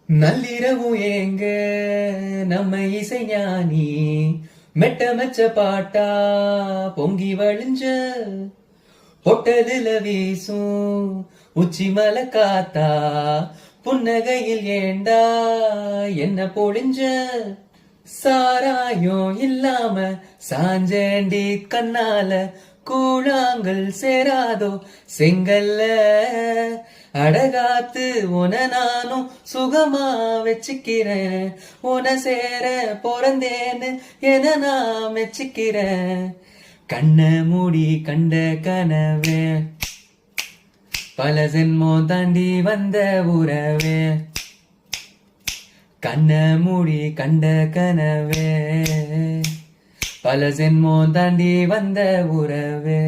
நள்ளிரவும் ஏங்க நம்ம இசைஞானி மெச்ச பாட்டா பொங்கி வழிஞ்ச பொட்டதுல வீசும் உச்சி மலை காத்தா புன்னகையில் ஏண்டா என்ன பொழிஞ்ச சாராயம் இல்லாம சாஞ்சேண்டி கண்ணால கூழாங்கல் சேராதோ செங்கல்ல அடகாத்து உன நானும் சுகமா வச்சுக்கிறேன் உன சேர பிறந்தேன்னு என நான் மெச்சுக்கிறேன் கண்ண மூடி கண்ட கனவே பல ஜென்மம் தாண்டி வந்த உறவே கண்ண மூடி கண்ட கனவே பல ஜென்மம் தாண்டி வந்த உறவே